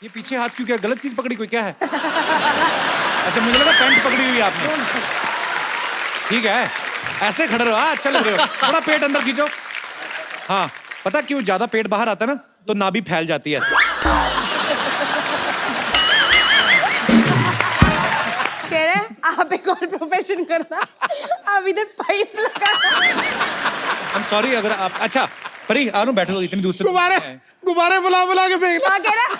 ये पीछे हाथ क्यों, क्या गलत चीज पकड़ी कोई, क्या है? अच्छा मुझे लगा पैंट पकड़ी हुई है आपने। ठीक है, ऐसे खड़े रहो, हाँ अच्छा लग रहे हो। थोड़ा पेट अंदर खींचो। हाँ, पता क्यों, ज्यादा पेट बाहर आता है ना तो नाभि फैल जाती है। कह रहे हैं आप एक और प्रोफेशन करना, आप इधर पाइप लगा। I'm sorry अगर आप, अच्छा परी आनो बैठो, इतनी दूर से गुब्बारे बुला के फेंक। हाँ कह रहा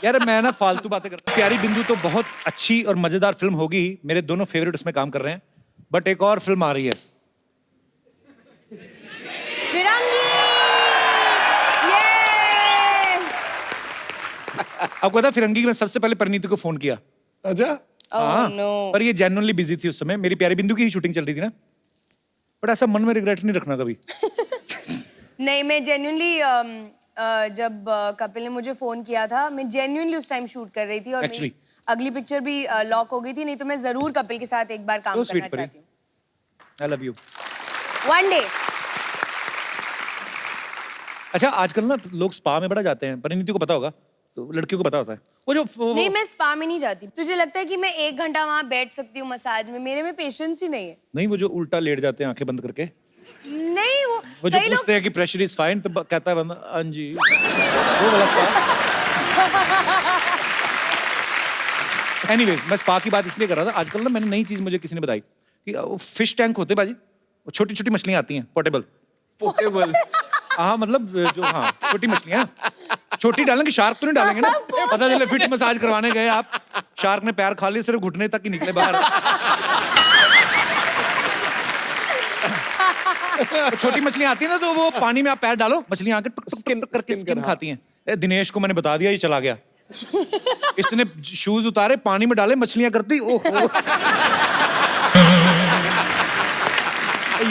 यार मैं ना फालतू बातें करता हूं। प्यारी बिंदु तो बहुत अच्छी और मजेदार फिल्म होगी ही। मेरे दोनों फेवरेट उसमें काम कर रहे हैं, बट एक और फिल्म आ रही है। फिरंगी। ये आपको पता है फिरंगी की मैं सबसे पहले परिणीति को फोन किया। अच्छा हाँ, नो। पर ये जेन्युइनली बिजी थी उस समय, मेरी प्यारी बिंदु की ही शूटिंग चल रही थी ना। बट ऐसा मन में रिग्रेट नहीं रखना कभी। नहीं, मैं जेन्युइनली जब कपिल ने मुझे फोन किया था, मैं जेन्युइनली उस टाइम शूट कर रही थी और मेरी अगली पिक्चर भी लॉक हो गई थी। नहीं तो मैं जरूर कपिल के साथ एक बार काम करना चाहती हूँ। I love you. One day. अच्छा आजकल ना लोग स्पा में बड़ा जाते हैं, परिणीति को पता होगा, तो लड़कियों को पता होता है वो जो नहीं, मैं स्पा में नहीं जाती। तुझे लगता है कि मैं 1 घंटा वहां बैठ सकती हूँ मसाज में? मेरे में पेशेंस ही नहीं है। नहीं, वो जो उल्टा लेट जाते हैं आंखें बंद करके, नहीं, वो वो जो कई लोग पूछते हैं कि प्रेशर इज फाइन, तो कहता है बंदा हाँ जी, वो वाला स्पा। एनीवेज, मैं स्पा की बात इसलिए कर रहा था, आजकल ना मैंने नई चीज मुझे किसी ने बताई कि वो फिश टैंक होते बाजी, वो छोटी छोटी मछलियां आती हैं, पोर्टेबल। हाँ मतलब जो, हाँ छोटी मछलियां, छोटी डालेंगे, शार्क तो नहीं डालेंगे ना। पता चले फिट मसाज करवाने गए आप, शार्क ने पैर खा लिए, सिर्फ घुटने तक ही निकले बाहर। तो छोटी मछलियां आती है ना, तो वो पानी में आप पैर डालो, मछलियां आके टुक टुक टुक करके स्किन खाती हैं। दिनेश को मैंने बता दिया, ये चला गया। इसने शूज उतारे, पानी में डाले, मछलियां करती। ओहो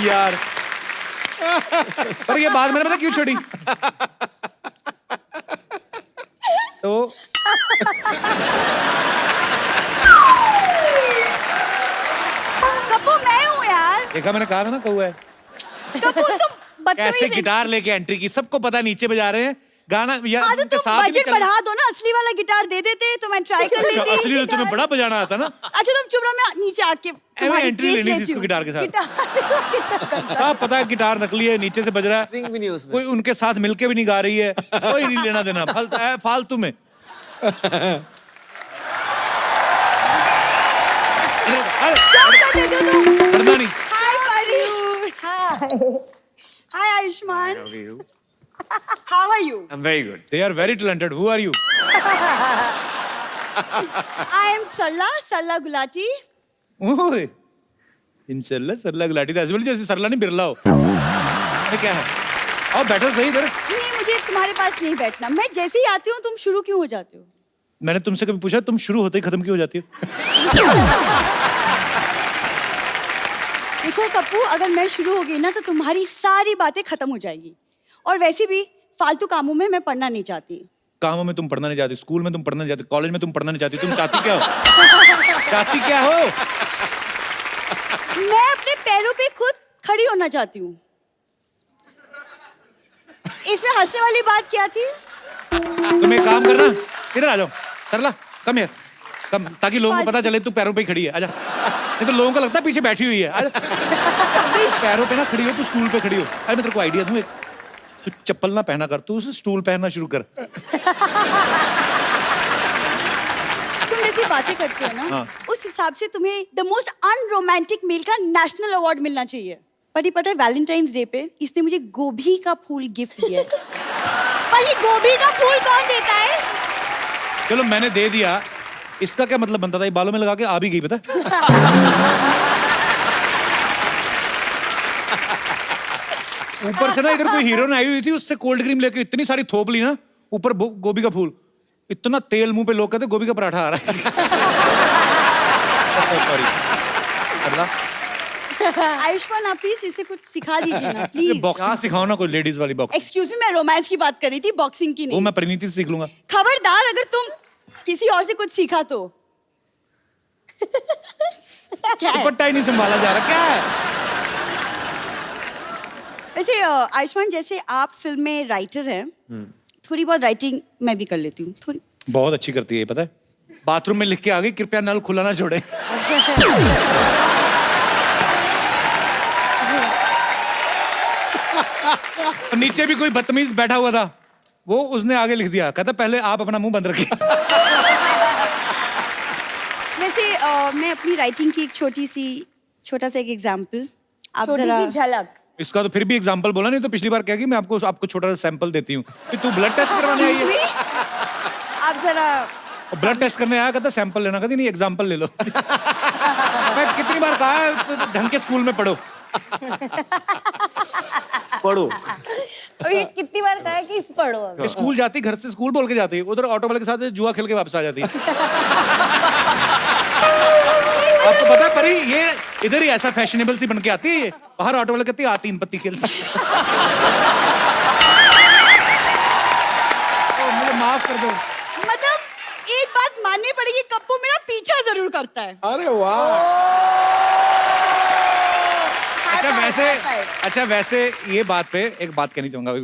यार, पर ये बात मैंने पता क्यों छोड़ी, तो कपूर मैं हूँ यार। देखा, मैंने कहा था ना कौआ है। कपूर तुम बदतमीज कैसे है। गिटार लेके एंट्री की, सबको पता है नीचे बजा रहे हैं गाना। हाँ तो तुम बजट बढ़ा दो ना, असली वाला गिटार दे देते तो मैं ट्राई कर लेती। असली तो तुम्हें बड़ा बजाना आता ना। अच्छा तुम चुप रहो, मैं नीचे आके तुम्हारी एंट्री केस लेनी थी लेती इसको हूँ। गिटार के साथ। गिटार सब पता है गिटार नकली है, नीचे से बज रहा है, रिंग भी नहीं उसमें। कोई उनके साथ मिलके भी नहीं गा रही है, कोई नहीं लेना देना, फालतू में। पढ़ना नहीं। हाय परी। हाय Ayushman. How are you? I'm very good. They are very talented. Who are you? I am Sarla Gulati. ओए, इंशाल्लाह सरला गुलाटी, ऐसे बोली जैसे सरला नहीं बिरला हो। ये क्या है? आओ बैठो सही इधर। नहीं, मुझे तुम्हारे पास नहीं बैठना। मैं जैसे ही आती हूँ तुम शुरू क्यों हो जाते हो? मैंने तुमसे कभी पूछा तुम शुरू होते ही खत्म क्यों हो जाती हो? देखो कप्पू, अगर मैं शुरू हो गई ना तो तुम्हारी सारी बातें खत्म हो जाएगी। और वैसे भी फालतू कामों में मैं पढ़ना नहीं चाहती। कामों में तुम पढ़ना नहीं चाहती, स्कूल में तुम पढ़ना नहीं चाहती, कॉलेज में तुम पढ़ना नहीं चाहती, तुम चाहती क्या हो? चाहती क्या हो? मैं अपने पैरों पे खुद खड़ी होना चाहती हूँ। इसमें हंसने वाली बात क्या थी? तुम एक काम करना, इधर आ जाओ, सरला कम हियर, कम, ताकि लोगों को पता चले तू पैरों पे ही खड़ी है। आजा, नहीं तो लोगों को लगता है पीछे बैठी हुई है। आजा, पैरों पे ना खड़ी हो, तू स्टूल पे खड़ी हो। अरे मैं तेरे को आइडिया दूं एक, तू चप्पल ना पहना कर, तू स्टूल पहनना शुरू कर। तुम जैसी बातें करते हो ना, हाँ। उस हिसाब से तुम्हें द मोस्ट अनरोमांटिक मेल का नेशनल अवार्ड मिलना चाहिए। पर ये पता है, वैलेंटाइंस डे पे इसने मुझे गोभी का फूल गिफ्ट दिया है। पर ये गोभी का फूल कौन देता है? चलो मैंने दे दिया, इसका क्या मतलब बनता था? ये बालों में लगा के आ भी गई, पता? ऊपर से ना इधर कोई हीरोइन आई हुई थी, उससे कोल्ड क्रीम लेके इतनी सारी थोप ली ना, ऊपर गोभी का फूल, इतना तेल मुंह पे, लोग कहते गोभी का पराठा आ रहा है। सॉरी। आयुष्मान, आप प्लीज इसे कुछ सिखा दीजिए ना, प्लीज। बॉक्सिंग सिखाओ ना, कोई लेडीज वाली बॉक्सिंग। एक्सक्यूज मी, मैं रोमांस की बात कर रही थी, बॉक्सिंग की वो नहीं। मैं परिणीति से सीख लूंगा। खबरदार अगर तुम किसी और से कुछ सीखा तो। क्या है? दुपट्टा ही नहीं संभाला जा रहा, क्या है? वैसे आयुष्मान, जैसे आप फिल्म में राइटर हैं, थोड़ी बहुत राइटिंग मैं भी कर लेती हूँ थोड़ी। बहुत अच्छी करती है ये, पता है। बाथरूम में लिख के आ गई, कृपया नल खुला ना छोड़े। और नीचे भी कोई बदतमीज बैठा हुआ था, वो उसने आगे लिख दिया, कहता पहले आप अपना मुंह बंद रखिए। वैसे मैं अपनी राइटिंग की एक छोटा सा एक एग्जाम्पल आप छोटी जरा सी झलक। इसका तो फिर भी एग्जाम्पल बोला, नहीं तो पिछली बार क्या कि मैं आपको छोटा सा सैंपल देती हूँ कि तू ब्लड टेस्ट करवाने आई है। आप जरा ब्लड टेस्ट करने आया, कहता सैंपल लेना, कहती नहीं एग्जाम्पल ले लो। मैं कितनी बार कहा है, तो ढंग के स्कूल में पढ़ो। पढ़ो। और ये कितनी बार कहा है कि पढ़ो अभी। स्कूल जाती, घर से स्कूल बोल के जाती, उधर ऑटो वाले के साथ जुआ खेल के वापस आ जाती। आपको पता है परी, ये इधर ही ऐसा फैशनेबल सी बन के आती है ये, बाहर ऑटो वाले कहती है आ 3 पत्ती खेल। मुझे माफ कर दो। मतलब एक बात माननी पड़ेगी, कप्पू मेरा पीछा जरूर करता है। अरे वाह। अच्छा वैसे ये बात पे एक बात कहनी चाहूंगा अभी।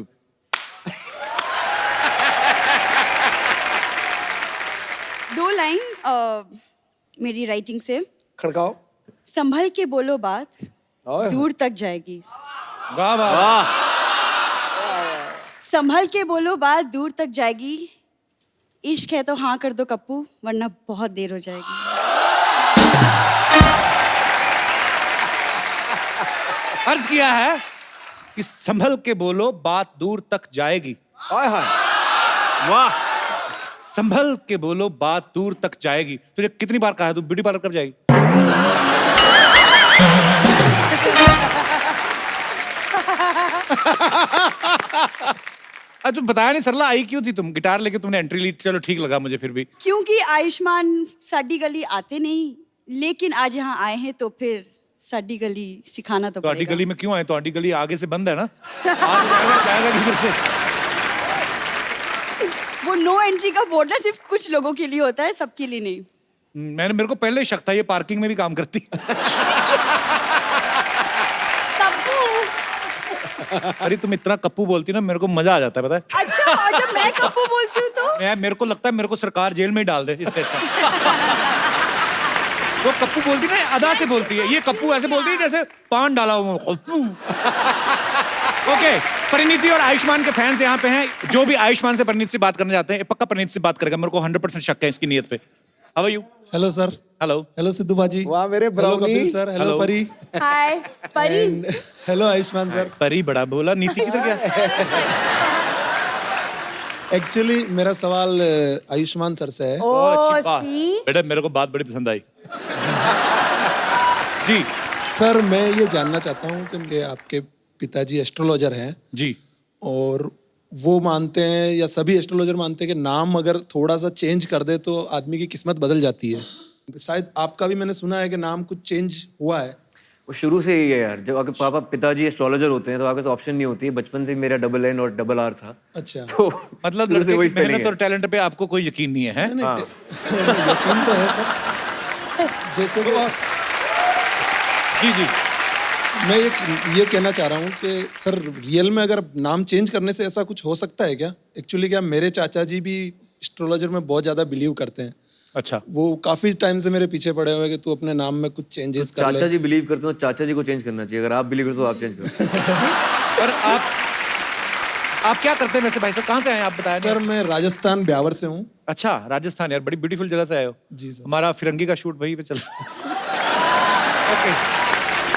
दो लाइन मेरी राइटिंग से। खड़काओ। संभल के बोलो बात ओए। दूर तक जाएगी। वाह वाह। संभल के बोलो बात दूर तक जाएगी। इश्क है तो हाँ कर दो कप्पू, वरना बहुत देर हो जाएगी। अर्ज किया है कि संभल के बोलो बात दूर तक जाएगी। हाय हाय। वाह। संभल के बोलो बात दूर तक जाएगी। तुझे कितनी बार कहा है, तू ब्यूटी पार्लर कब जाएगी? तू बताया नहीं, सरला आई क्यों थी तुम? गिटार लेके तुमने एंट्री ली, चलो ठीक लगा मुझे फिर भी। क्योंकि आयुष्मान साडी गली आते नहीं, लेकिन आज यहाँ आए हैं तो फिर साडी गली सिखाना तो तो आडी पड़ेगा। गली में क्यों आए? तो आडी गली आगे से बंद है ना। जाएगा किधर से? वो नो एंट्री का बोर्ड ना सिर्फ कुछ लोगों के लिए होता है, सबके लिए नहीं। मेरे को पहले ही शक था ये पार्किंग में भी काम करती। अरे तुम इतना कप्पू बोलती ना, मेरे को मजा आ जाता है, पता है? अच्छा, और जब मैं कप्पू बोलती हूँ तो मेरे को लगता है मेरे को सरकार जेल में ही डाल दे इससे अच्छा। वो कप्पू बोलती ना, अदा से बोलती है, ये कप्पू ऐसे बोलती है जैसे पान डाला हुआ कप्पू। ओके, परिणीति और आयुष्मान के फैंस यहाँ पे हैं। जो भी आयुष्मान से परिणीति से बात करने जाते हैं, पक्का परिणीति से बात करेगा, मेरे को 100% शक है इसकी नीयत पे। How are you? Hello sir. Hello. Hello Sidhu Baji. वाह मेरे hello brownie. Kapil sir. Hello Hello. Pari. Hi Pari. Hello Ayushmann sir. Pari बड़ा बोला, नीति किधर गया? एक्चुअली मेरा सवाल आयुष्मान सर से है। ओ अच्छी बात। सी। बेटा मेरे को बात बड़ी पसंद आई। जी सर मैं ये जानना चाहता हूँ कि आपके पिताजी एस्ट्रोलॉजर हैं जी। और वो मानते हैं या सभी एस्ट्रोलॉजर मानते हैं कि नाम अगर थोड़ा सा चेंज कर दे तो आदमी की किस्मत बदल जाती है। शायद आपका भी मैंने सुना है कि नाम कुछ चेंज हुआ है। वो शुरू से ही है यार, जब आपके पापा पिताजी एस्ट्रोलॉजर होते हैं तो आपके पास ऑप्शन नहीं होती है। बचपन से मेरा डबल एन और डबल आर था। अच्छा। तो मतलब शुरू से लड़के वही की मेहनत स्पेलिंग और टैलेंट पे आपको कोई यकीन नहीं है? नहीं, यकीन तो है सर। जैसे कि जी जी। मैं ये कहना चाह रहा हूँ कि सर रियल में अगर नाम चेंज करने से ऐसा कुछ हो सकता है क्या? एक्चुअली क्या मेरे चाचा जी भी एस्ट्रोलॉजर में बहुत ज्यादा बिलीव करते हैं। अच्छा। वो काफी टाइम से मेरे पीछे पड़े हुए हैं कि तू अपने नाम में कुछ चेंजेस कर ले। चाचा जी बिलीव करते हो, चाचा जी को चेंज करना चाहिए। अगर आप बिलीव करते हो तो आप चेंज करो। और आप क्या करते हैं वैसे भाई साहब? कहाँ से आए हैं आप, बताया नहीं? सर मैं राजस्थान ब्यावर से हूँ। अच्छा, राजस्थान यार, बड़ी ब्यूटीफुल जगह से आए हो। जी सर। हमारा फिरंगी का शूट वहीं पे चल रहा है। ओके,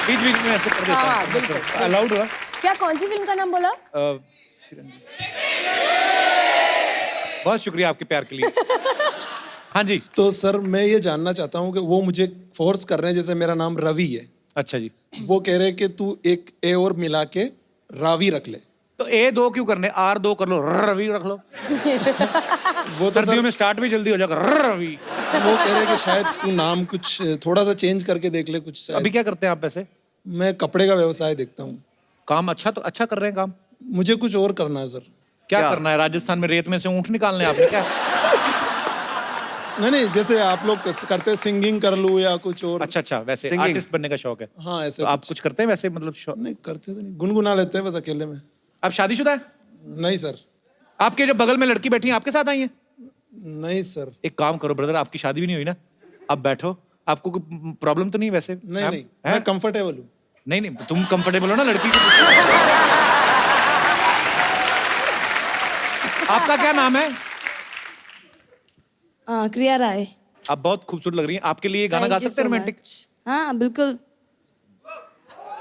बीच बीच में ऐसे कर देता हाँ, हूँ। बिल्कुल। अलाउड हुआ? क्या, कौन सी फिल्म का नाम बोला? फिरंगी। बहुत शुक्रिया आपके प्यार के लिए। हाँ जी। तो सर मैं ये जानना चाहता हूँ कि वो मुझे फोर्स कर रहे हैं, जैसे मेरा नाम रवि है, अच्छा जी। वो कह रहे हैं कि तू एक ए और मिला के रावी रख ले। तो A2 क्यों करने, R2 कर लो, रवि रख लो। वो तो सर्दियों सर में स्टार्ट भी जल्दी हो जाएगा, रवि। वो कह रहे हैं कि शायद तू नाम कुछ थोड़ा सा चेंज करके देख ले कुछ। अभी क्या करते हैं आप वैसे? मैं कपड़े का व्यवसाय देखता हूँ। काम अच्छा, तो अच्छा कर रहे हैं काम। मुझे कुछ और करना है सर। क्या करना है? राजस्थान में रेत में से ऊँट निकालने आपने क्या? नहीं, जैसे आप लोग करते हैं सिंगिंग कर लूँ या कुछ और। अच्छा, वैसे Singing. आर्टिस्ट बनने का शौक है? हाँ ऐसे तो आप कुछ करते हैं वैसे, मतलब नहीं करते तो नहीं, गुनगुना लेते हैं बस अकेले में। आप शादीशुदा है? नहीं सर। आपके जो बगल में लड़की बैठी है आपके साथ आई है? नहीं सर, एक काम करो ब्रदर, आपकी शादी भी नहीं हुई ना, अब बैठो, आपको कोई प्रॉब्लम तो नहीं वैसे? नहीं आप- नहीं, हैं? मैं कंफर्टेबल हूँ। नहीं नहीं, तुम कंफर्टेबल हो ना लड़की को? आपका क्या नाम है? क्रिया राय। आप बहुत खूबसूरत लग रही हैं, आपके लिए गाना गा Thank you सकते हैं so रोमांटिक? much. हाँ बिल्कुल।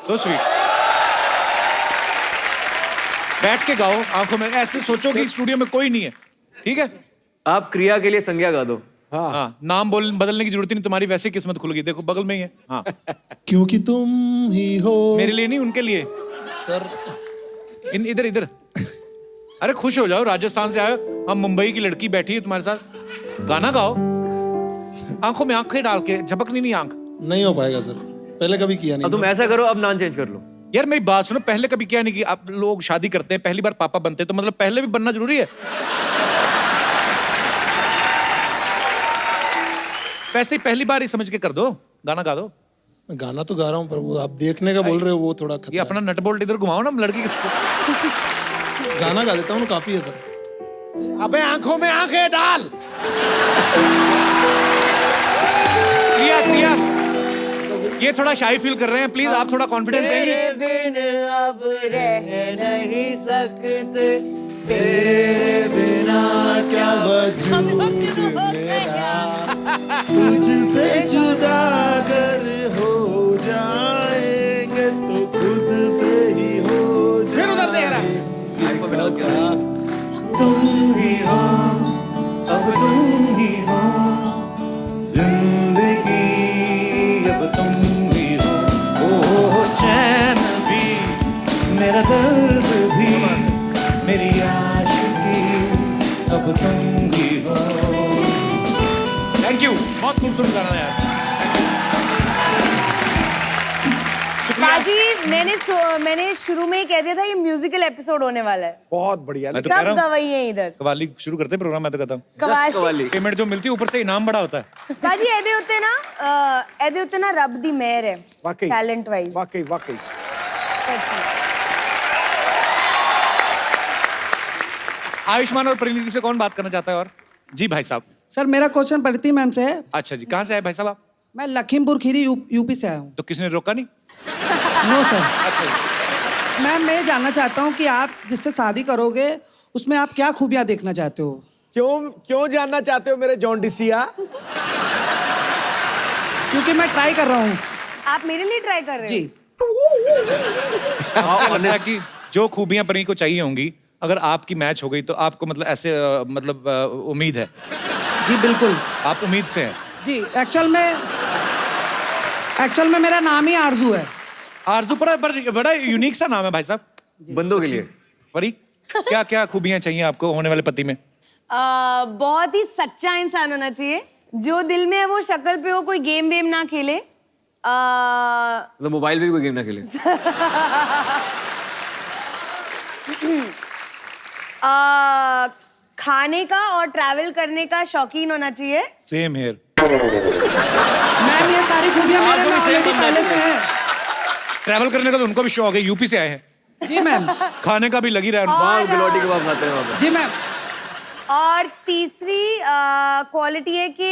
तो स्वीट। बैठ के गाओ, आंखों में ऐसे सोचो कि स्टूडियो में कोई नहीं है, ठीक है? आप क्रिया के लिए संज्ञा गा दो। हाँ, नाम बदलने की जरूरत ही नहीं, तुम्हारी वैसे किस्मत खुल गई, देखो बगल में ही है। हाँ, क्योंकि तुम ही हो। मेरे लिए नहीं, उनके लिए। सर इधर इधर। अरे खुश हो जाओ, राजस्थान से आए हो, हम मुंबई की लड़की बैठी है तुम्हारे साथ, गाना गाओ। आंखों में आंखें डाल के, झपकनी नहीं आंख। नहीं हो पाएगा सर, पहले कभी किया अब नहीं। तुम ऐसा करो, अब नाम चेंज कर लो। यार मेरी बात सुनो, पहले कभी क्या नहीं कि आप लोग शादी करते हैं, पहली बार पापा बनते हैं, तो मतलब पहले भी बनना जरूरी है? वैसे ही पहली बार ही समझ के कर दो, गाना गा दो। मैं गाना तो गा रहा हूँ, पर वो आप देखने का बोल रहे हो, वो थोड़ा ये खतरा अपना नट बोल्ट इधर घुमाओ ना लड़की के। है। गाना गा देता हूँ, काफी है सर। अबे आंखों में आंखें डाल। क्रिया क्रिया, ये थोड़ा शाई फील कर रहे हैं, प्लीज आप थोड़ा कॉन्फिडेंस देंगे। तेरे बिन अब रह नहीं सकते, तेरे बिना क्या वजूद मेरा, तुझसे जुदा अगर हो जाएंगे तो खुद से ही हो फिर उधर देख रहा। जाएंगे। तुम ही हो, अब तुम ही हो, जिंदगी अब तुम ही हो। ओ चैन भी, मेरा दर्द भी, मेरी आशिकी अब तुम ही हो। थैंक यू, बहुत खूबसूरत गाना है यार। बाजी मैंने शुरू में ही कह दिया था ये म्यूजिकल एपिसोड होने वाला है। बहुत बढ़िया। मैं तो कह सब रहा हूँ गवाही है इधर। कवाली शुरू करते हैं प्रोग्राम, मैं तो कहता हूँ कवाली कवाली। पेमेंट जो मिलती है ऊपर से इनाम बड़ा होता है। बाजी ਇਹਦੇ ਉੱਤੇ ਨਾ ਰੱਬ ਦੀ ਮਿਹਰ ਹੈ वाकई टैलेंट वाइज। वाकई वाकई। आयुष्मान और परिणीति से कौन बात करना चाहता है? और जी भाई साहब। सर मेरा क्वेश्चन प्रीति मैम से है। अच्छा जी, कहाँ से आए भाई साहब आप? मैं लखीमपुर खीरी यूपी से आया हूँ। तो किसने रोका नहीं? No sir. अच्छा जी। मैम मैं ये जानना चाहता हूँ कि आप जिससे शादी करोगे उसमें आप क्या खूबियाँ देखना चाहते हो? क्यों जानना चाहते हो मेरे जॉन्डिसिया? क्योंकि मैं ट्राई कर रहा हूँ। आप मेरे लिए ट्राई कर रहे हो? जी। आपको लगता है कि जो खूबियां परी को चाहिए होंगी, अगर आपकी मैच हो गई तो आपको मतलब ऐसे उम्मीद है? जी बिल्कुल। आप उम्मीद से हैं? जी एक्चुअल में मेरा नाम ही आरजू है। आरजू पर बड़ा यूनिक सा नाम है भाई साहब। बंदों के लिए। परी, क्या क्या खूबियां चाहिए आपको होने वाले पति में? बहुत ही सच्चा इंसान होना चाहिए, जो दिल में है वो शक्ल पे हो, कोई गेम वेम ना खेले। मतलब मोबाइल पे भी कोई गेम ना खेले। खाने का और ट्रैवल करने का शौकीन होना चाहिए। Same here. मैम ये सारी खूबियाँ मेरे में ऑलरेडी पहले से है। ट्रैवल करने का तो उनको भी शौक है, यूपी से आए हैं। जी मैम। खाने का भी लगी रहा है उनको। वहाँ गिलौटी कबाब खाते हैं वहाँ पे। जी मैम। और तीसरी क्वालिटी है कि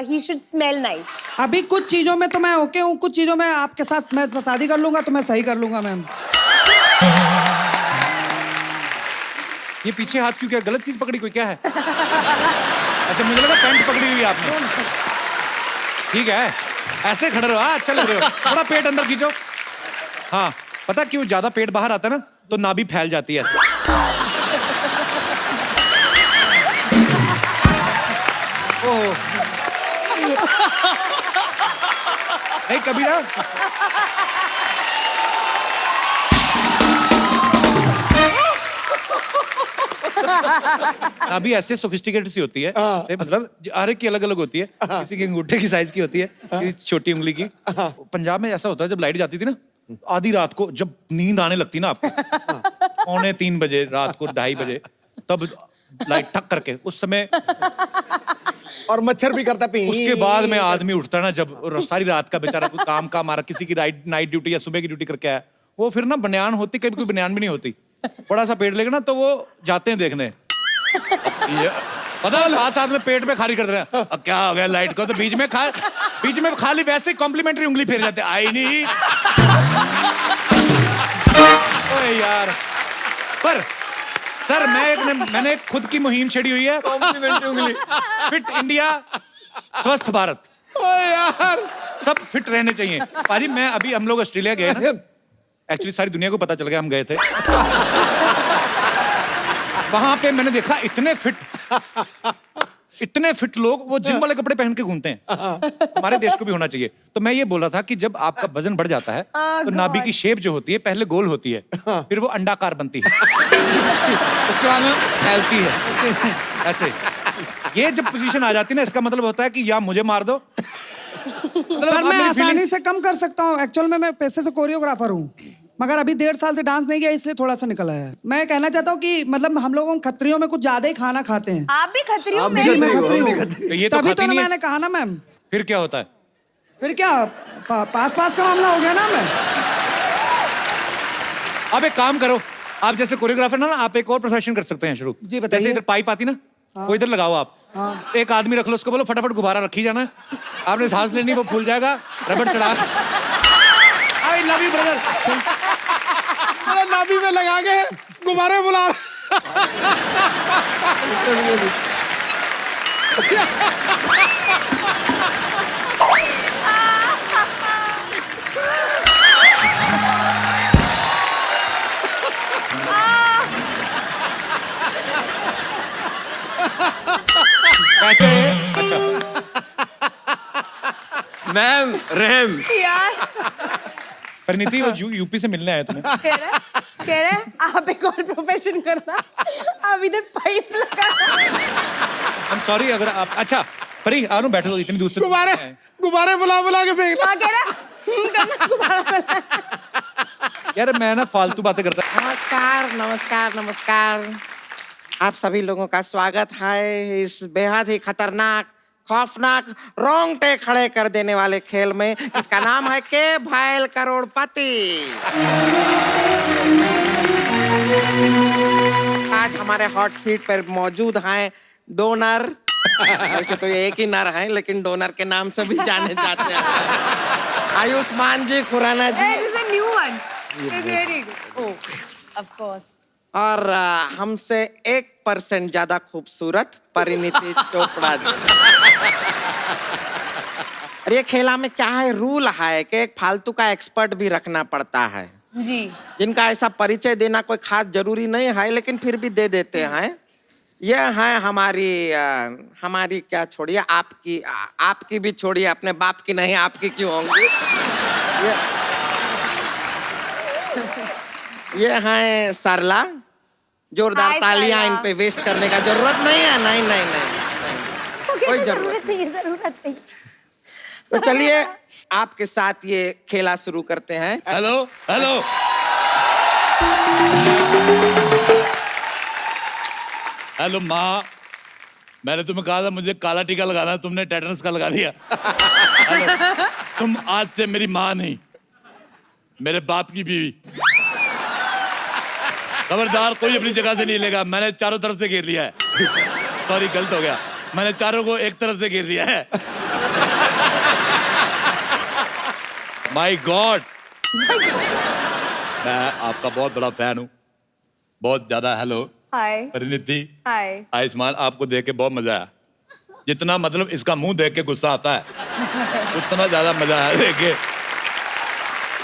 ही शुड स्मेल नाइस। अभी कुछ चीजों में तो मैं ओके हूँ, कुछ चीजों में आपके साथ मैं शादी कर लूंगा तो मैं सही कर लूंगा मैम। ये पीछे हाथ क्यों, क्या गलत चीज पकड़ी कोई, क्या है? अच्छा मुझे लगा पैंट पकड़ी हुई है आपने। ठीक है, ऐसे खड़े रहो। अच्छा लग रहे हो, थोड़ा पेट अंदर खींचो। हाँ, पता क्यों ज्यादा पेट बाहर आता है ना तो नाभि फैल जाती है। ओह नहीं, कभी ना नाभि ऐसे सोफिस्टिकेटेड सी होती है, ऐसे मतलब हर एक की अलग अलग होती है। किसी की अंगूठे की साइज की होती है, किसी छोटी उंगली की। पंजाब में ऐसा होता है, जब लाइट जाती थी ना, आधी रात को जब नींद आने लगती ना आपको, 2:45 बजे रात को, 2:30 बजे, तब लाइट ठक करके उस समय, और मच्छर भी करता पी। उसके बाद में आदमी उठता ना, जब सारी रात का बेचारा कोई काम का मारा, किसी की नाइट ड्यूटी या सुबह की ड्यूटी करके आया, वो फिर ना बनियान होती, कभी कोई बनियान भी नहीं होती, बड़ा सा पेड़ लेगा ना तो वो जाते हैं देखने ये पता है साथ में पेट में खाली कर रहे हैं। अब क्या हो गया लाइट को, तो बीच में खाली वैसे कॉम्प्लीमेंट्री उंगली फेर जाते, आई नहीं। ओए यार, पर सर मैंने खुद की मुहिम छेड़ी हुई है, कॉम्प्लीमेंट्री उंगली। फिट इंडिया, स्वस्थ भारत। ओए यार, सब फिट रहने चाहिए। पाजी मैं अभी हम लोग ऑस्ट्रेलिया गए ना, एक्चुअली सारी दुनिया को पता चल गया हम गए थे। वहां पे मैंने देखा इतने फिट लोग वो जिम वाले कपड़े पहन के घूमते हैं। हमारे देश को भी होना चाहिए। तो मैं ये बोल रहा था कि जब आपका वजन बढ़ जाता है तो नाभि की शेप जो होती है पहले गोल होती है, फिर वो अंडाकार बनती है, उसके बाद फैलती है ऐसे। ये जब पोजीशन आ जाती है ना, इसका मतलब होता है कि या मुझे मार दो। सर मैं आसानी से कम कर सकता हूँ, एक्चुअल में मैं पैसे से कोरियोग्राफर हूँ, मगर अभी 1.5 साल से डांस नहीं किया इसलिए थोड़ा सा निकला है। मैं कहना चाहता हूँ कि मतलब हम लोग खत्रियों में कुछ ज्यादा ही खाना खाते हैं। आप भी खतरी हो, जी, मैं खतरी हूँ। ये तो तभी खाती तो नहीं है। मैंने कहा ना मैम। फिर क्या होता है? फिर क्या पास का मामला हो गया ना मैम। आप एक काम करो, आप जैसे कोरियोग्राफर ना आप एक और प्रोफेशन कर सकते हैं शुरू। जी, बताइए। जैसे इधर पाइप आती ना, वो इधर लगाओ आप। एक आदमी रख लो, उसको बोलो फटाफट गुब्बारा रखी जाना है, आपने सांस लेनी वो फूल जाएगा, रबड़ चढ़ा। I love you brother. नाभि में लगा के गुब्बारे बुला रहा। कैसे? अच्छा मैम रहम। यार परिणीति वो यूपी से मिलने आए तुम्हें। कह रहे आप एक और प्रोफेशन करना, आप इधर पाइप लगा। I'm sorry अगर आप, अच्छा परी आनो बैठो, इतनी दूर से गुब्बारे बुला के फेंक। हाँ कह रहा यार मैं ना फालतू बातें करता। नमस्कार। आप सभी लोगों का स्वागत है इस बेहद ही खतरनाक, खौफनाक, रोंगटे खड़े कर देने वाले खेल में। इसका नाम है के भैल करोड़पति। आज हमारे हॉट सीट पर मौजूद हैं दो नर। वैसे तो ये एक ही नर है, लेकिन डोनर के नाम से भी जाने जाते हैं। आयुष्मान जी, खुराना जी, This is a new one. It's very good. Of course. और हमसे 1% ज्यादा खूबसूरत परिणीति चोपड़ा जी। और ये खेला में क्या है, रूल है कि एक फालतू का एक्सपर्ट भी रखना पड़ता है, जी। जिनका ऐसा परिचय देना कोई खास जरूरी नहीं है, लेकिन फिर भी दे देते हैं। ये है हमारी क्या छोड़िए, आपकी भी छोड़िए, अपने बाप की नहीं, आपकी क्यों होंगी। ये है सरला। जोरदार हाय तालियां सरला। इन पे वेस्ट करने का जरूरत नहीं है। नहीं कोई जरूरत नहीं। तो चलिए आपके साथ ये खेला शुरू करते हैं। हेलो हेलो माँ, मैंने तुम्हें कहा था मुझे काला टीका लगाना, तुमने टेटनस का लगा दिया। हेलो, तुम आज से मेरी माँ नहीं, मेरे बाप की बीवी। खबरदार कोई अपनी जगह से नहीं लेगा। मैंने चारों तरफ से घेर लिया है। सॉरी गलत हो गया, मैंने चारों को एक तरफ से घेर लिया है। माय गॉड, मैं आपका बहुत बड़ा फैन हूँ, बहुत ज्यादा। Hello hi. Parineeti, hi. Ayushmann, आपको देख के बहुत मजा आया। जितना मतलब इसका मुंह देख के गुस्सा आता है, उतना ज्यादा मजा आया देख के।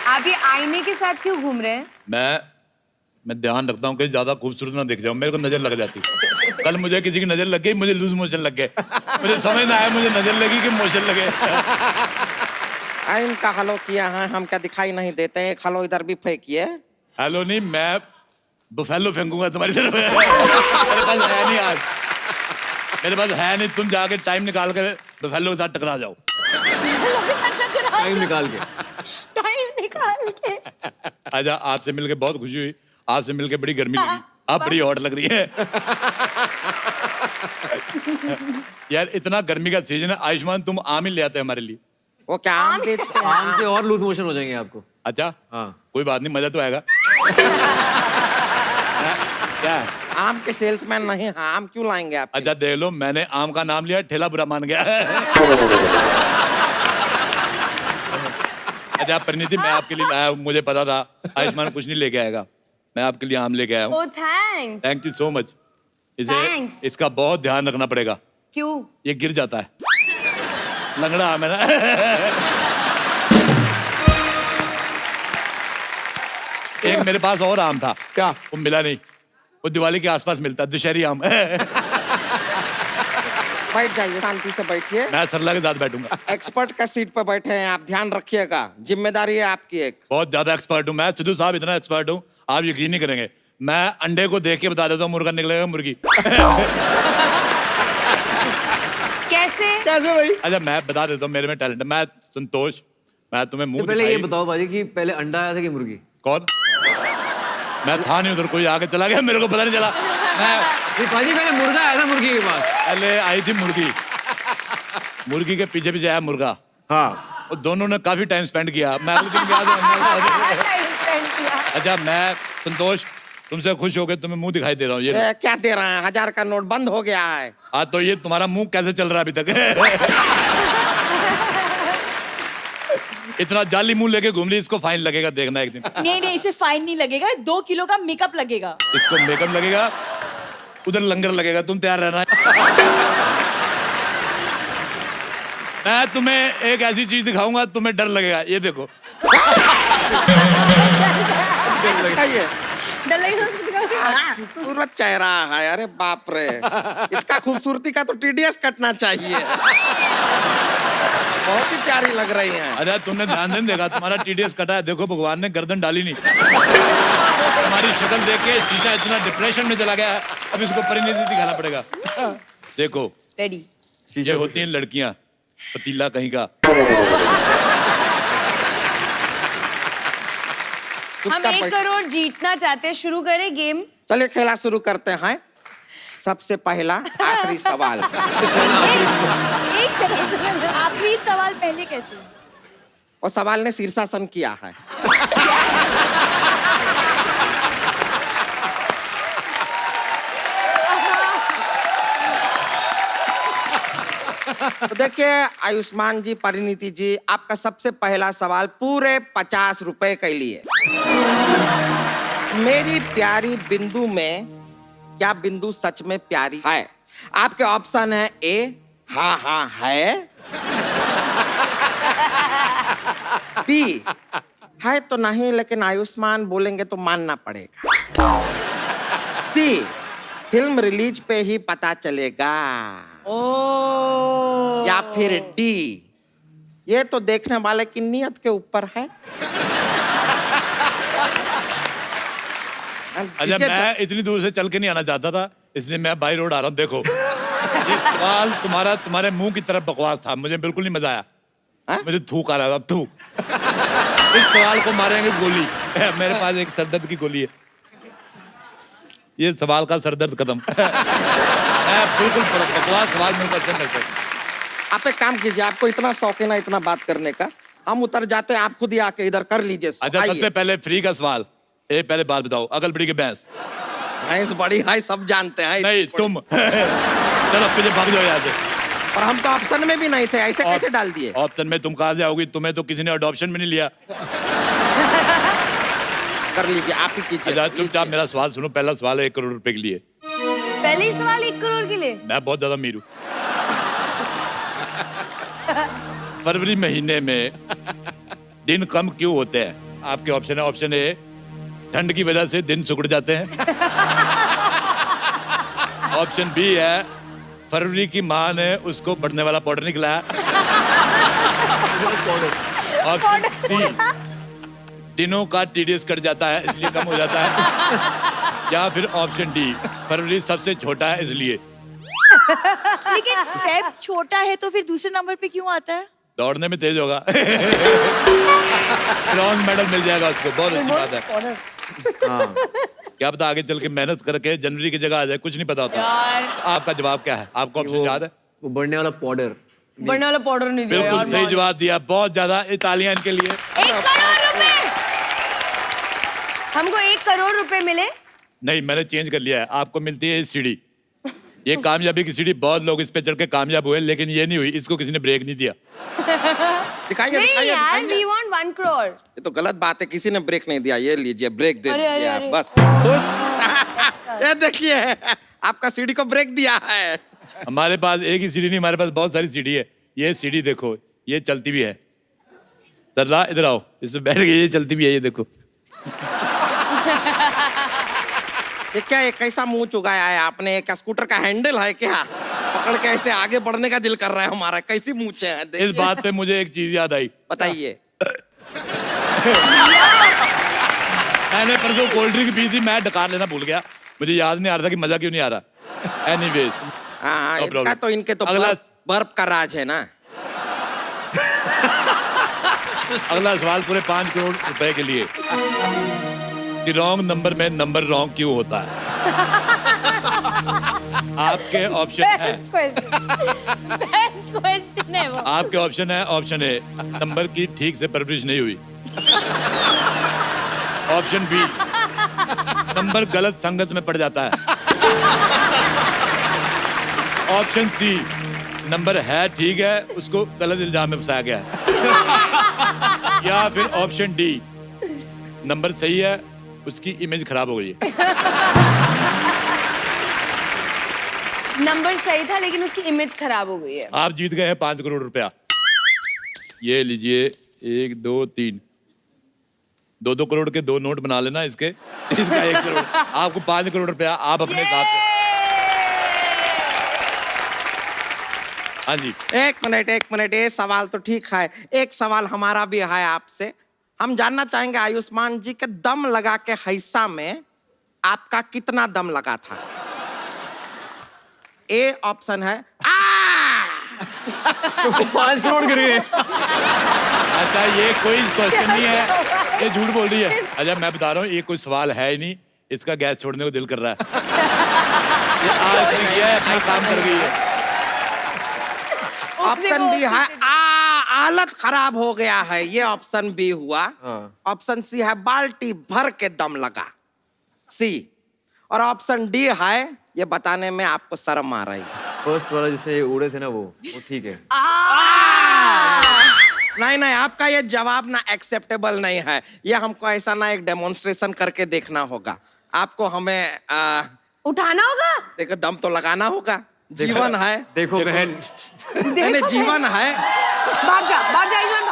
आप ये आईने के साथ क्यों घूम रहे हैं? मैं ध्यान रखता हूँ कि ज्यादा खूबसूरत ना दिख जाऊं, मेरे को नजर लग जाती। कल मुझे किसी की नजर लग गई, मुझे लूज मोशन लग गए। मुझे समझ ना आया मुझे नजर लगी कि मोशन लगे। इनका हलो किया है, हम क्या दिखाई नहीं देते हैं। एक हलो इधर भी फेंकिए। हेलो नहीं, मैं बुफेलो फेंकूंगा तुम्हारी तरफ। मेरे पास है नहीं आज, मेरे पास है नहीं। तुम जाके टाइम निकाल कर बुफेलो के साथ टकरा जाओ। टाइम निकाल के। आजा, आपसे मिलके बहुत खुशी हुई, आपसे मिलके बड़ी गर्मी लगी, आप बड़ी हॉट लग रही है। यार इतना गर्मी का सीजन है, आयुष्मान तुम आम ही ले आते हैं हमारे लिए। वो क्या आम बेचते हैं? आम से और लूज मोशन हो जाएंगे आपको। अच्छा हाँ। कोई बात नहीं, मजा तो आएगा। क्या है? आम के सेल्समैन नहीं हैं, आम क्यों लाएंगे आप? अच्छा देख लो, मैंने आम का नाम लिया, ठेला बुरा मान गया। अच्छा परिणीति, मैं आपके लिए लाया हूँ, मुझे पता था आयुष्मान कुछ नहीं लेके आएगा, मैं आपके लिए आम लेके आया हूँ। ओ thanks. Thank you so much. इसे Thanks. इसका बहुत ध्यान रखना पड़ेगा, क्यों? ये गिर जाता है, लंगड़ा आम है ना। एक मेरे पास और आम था, क्या? वो मिला नहीं, वो दिवाली के आसपास मिलता है, दशहरी आम। बैठ जाइए, शांति से बैठिए। मैं सरला के साथ बैठूंगा। एक्सपर्ट का सीट पर बैठे हैं आप, ध्यान रखिएगा, जिम्मेदारी है आपकी एक। बहुत ज्यादा एक्सपर्ट हूँ मैं, सिद्धू साहब इतना एक्सपर्ट हूँ आप यकीन नहीं करेंगे। मैं अंडे को देख के बता देता हूँ मुर्गा निकलेगा मुर्गी। कैसे? कैसे भाई? अच्छा मैं बता देता हूँ, मेरे में टैलेंट है। मैं संतोष, मैं तुम्हें तो मुंह पहले ये दिखाई- बताओ बाजी कि पहले अंडा आया था कि मुर्गी? कौन? मैं था नहीं उधर, कोई आगे चला गया, मेरे को पता नहीं चला। मैं नहीं बाजी, पहले मुर्गा आया था मुर्गी के पास। पहले आई थी मुर्गी, मुर्गी के पीछे पीछे आया मुर्गा। हाँ, और दोनों ने काफी टाइम स्पेंड किया। मैं अगले दिन गया था। अच्छा मैं संतोष, तुमसे खुश हो गए, तुम्हें मुंह दिखाई दे रहा हूँ। ये क्या दे रहे हैं? 1000 का नोट बंद हो गया है। हाँ तो ये तुम्हारा मुंह कैसे चल रहा है अभी तक? इतना जाली मुंह लेके घूम रही, इसको फाइन लगेगा, देखना एक दिन। नहीं नहीं, इसे फाइन नहीं लगेगा, 2 किलो का मेकअप लगेगा। इसको मेकअप लगेगा, उधर लंगर लगेगा, तुम तैयार रहना। मैं तुम्हें एक ऐसी चीज दिखाऊंगा, तुम्हें डर लगेगा, ये देखो। दिखाइए। डर लगेगा उसको दिखाओगे? खूबसूरत चेहरा है, अरे बाप रे, इतना खूबसूरती का तो TDS कटना चाहिए। बहुत ही प्यारी लग रही हैं। अरे तुमने ध्यान नहीं देखा, तुम्हारा TDS कटा है, देखो भगवान ने गर्दन डाली नहीं। तुम्हारी शक्ल देख के शीशा इतना डिप्रेशन में चला गया, अब इसको परिणति दिखाना पड़ेगा। देखो रेडी। ये होती हैं लड़कियां, पतीला कहीं का। हम 1 करोड़ जीतना चाहते हैं, शुरू करें गेम। चलिए खेला शुरू करते हैं। सबसे पहला आखिरी सवाल। एक सेकंड, आखिरी सवाल पहले कैसे? और सवाल ने शीर्षासन किया है। तो देखिए आयुष्मान जी, परिणीति जी, आपका सबसे पहला सवाल पूरे 50 रुपए के लिए। मेरी प्यारी बिंदु में क्या बिंदु सच में प्यारी है? आपके ऑप्शन है ए, हाँ हाँ है, बी, है तो नहीं लेकिन आयुष्मान बोलेंगे तो मानना पड़ेगा, सी, फिल्म रिलीज पे ही पता चलेगा, या फिर डी, ये तो देखने वाले की नियत के ऊपर है। अच्छा मैं इतनी दूर से चल के नहीं आना चाहता था, इसलिए मैं बाई रोड आ रहा हूँ। देखो ये सवाल तुम्हारे मुंह की तरफ बकवास था, मुझे बिल्कुल नहीं मजा आया। मुझे थूक आ रहा था, थूक। इस सवाल को मारेंगे गोली। मेरे पास एक सरदर्द की गोली है, ये सवाल का सरदर्द खत्म। बिल्कुल बकवास सवाल मेरे पसंद करते। आप एक काम कीजिए, आपको इतना शौक है ना इतना बात करने का, हम उतर जाते हैं, आप खुद ही आके इधर कर लीजिए। अच्छा सबसे पहले फ्री का सवाल, पहले बात बताओ, अकल बड़ी की भैंस? भैंस बड़ी है सब जानते हैं। नहीं तुम। चलो पीछे भाग जाओ यहाँ से। और हम तो ऑप्शन में भी नहीं थे, ऐसे कैसे डाल दिए? ऑप्शन में तुम कहाँ से आओगी, तुम्हें तो किसी ने अडॉप्शन में नहीं लिया। कर लीजिए, आप ही कीजिए। अच्छा चुपचाप मेरा सवाल सुनो, पहला सवाल है 1 करोड़ रुपए के लिए। पहले ही सवाल 1 करोड़ के लिए? मैं बहुत ज्यादा अमीर हूँ। फरवरी महीने में दिन कम क्यों होते हैं? आपके ऑप्शन है, ऑप्शन ए, ठंड की वजह से दिन सिकुड़ जाते हैं। ऑप्शन बी है, फरवरी की माँ ने उसको बढ़ने वाला पाउडर निकलाया। ऑप्शन सी, दिनों का TDS कट जाता है इसलिए कम हो जाता है। या फिर ऑप्शन डी, फरवरी सबसे छोटा है इसलिए। लेकिन फेब छोटा है तो फिर दूसरे नंबर पे क्यों आता है? दौड़ने में तेज होगा। ब्रॉन्ज मेडल मिल जाएगा उसको, बहुत अच्छी बात है। हाँ। क्या पता आगे चल के मेहनत करके जनवरी की जगह आ जाए, कुछ नहीं पता होता। यार आपका जवाब क्या है? आपको ऑप्शन याद है? वो बढ़ने वाला पाउडर। बढ़ने वाला पाउडर नहीं दिया बिल्कुल यार, सही जवाब दिया, बहुत ज्यादा इतालियन के लिए। 1 करोड़ रुपए। हमको 1 करोड़ रुपए मिले नहीं, मैंने चेंज कर लिया है। आपको मिलती है ये सीढ़ी। ये कामयाबी की सीढ़ी, बहुत लोग इस पे चढ़ के कामयाब हुए, लेकिन ये नहीं हुई। इसको किसी ने ब्रेक नहीं दिया। दिखाइए नहीं दिखाइए यार, दिखाइए। we want 1 crore. ये तो गलत बात है, किसी ने ब्रेक नहीं दिया। ये लीजिए, ब्रेक दे अरे, अरे, दीजिए आप, अरे। बस खुश। ये देखिए, आपका सीढ़ी को ब्रेक दिया है। हमारे पास एक ही सीढ़ी नहीं, हमारे पास बहुत सारी सीढ़ी है। ये सीढ़ी देखो, ये चलती भी है। सरला इधर आओ, इसमें बैठ गई, ये चलती भी है, ये देखो। ये क्या, ये कैसा मुंह चुगाया है आपने? क्या स्कूटर का हैंडल है क्या? पकड़ के ऐसे आगे बढ़ने का दिल कर रहा है हमारा। कैसी मूंछें हैं, इस देखिए। बात पे मुझे एक चीज याद आई। बताइए। मैंने परसों कोल्ड ड्रिंक पी थी, मैं डकार लेना भूल गया। मुझे याद नहीं आ रहा था कि मजा क्यों नहीं आ रहा। एनीवेज, हाँ, No इनका problem. तो इनके तो अगला- बर्फ का राज है ना। अगला सवाल पूरे 5 करोड़ रुपए के लिए कि रॉन्ग नंबर में नंबर रॉन्ग क्यों होता है? आपके ऑप्शन है, Best question. Best question है वो. आपके ऑप्शन है, ऑप्शन ए, नंबर की ठीक से परवरिश नहीं हुई। ऑप्शन बी, नंबर गलत संगत में पड़ जाता है। ऑप्शन सी, नंबर है ठीक है, उसको गलत इल्जाम में फंसाया गया है। या फिर ऑप्शन डी, नंबर सही है, उसकी इमेज खराब हो गई है। नंबर सही था लेकिन उसकी इमेज खराब हो गई है. आप जीत गए हैं 5 करोड़ रुपया। ये लीजिए, 1 2 3, 2-2 करोड़ के 2 नोट बना लेना इसके। इसका 1 करोड़, आपको 5 करोड़ रुपया आप अपने साथ में। हाँ जी, एक मिनट, ये सवाल तो ठीक है। एक सवाल हमारा भी है आपसे। हम जानना चाहेंगे आयुष्मान जी के दम लगा के हिस्सा में आपका कितना दम लगा था? ए ऑप्शन है 5 करोड़ गिरे। अच्छा ये कोई क्वेश्चन नहीं है, ये झूठ बोल रही है। अच्छा मैं बता रहा हूँ, ये कोई सवाल है ही नहीं। इसका गैस छोड़ने को दिल कर रहा है। ये आज तक ये अपना काम कर गई है। ऑप्शन बी है हालत खराब हो गया है, ये ऑप्शन बी हुआ। ऑप्शन सी है बाल्टी भर के दम लगा, सी। और ऑप्शन डी है, ये बताने में आपको शर्म आ रही है। फर्स्ट वाला जिससे उड़े थे ना, वो ठीक है। नहीं, आपका ये जवाब ना एक्सेप्टेबल नहीं है। ये हमको ऐसा ना एक डेमोन्स्ट्रेशन करके देखना होगा। आपको हमें उठाना होगा. देखो, दम तो लगाना होगा। जीवन है। देखो बहन, नहीं, जीवन है। भाग जा आयुष्मान.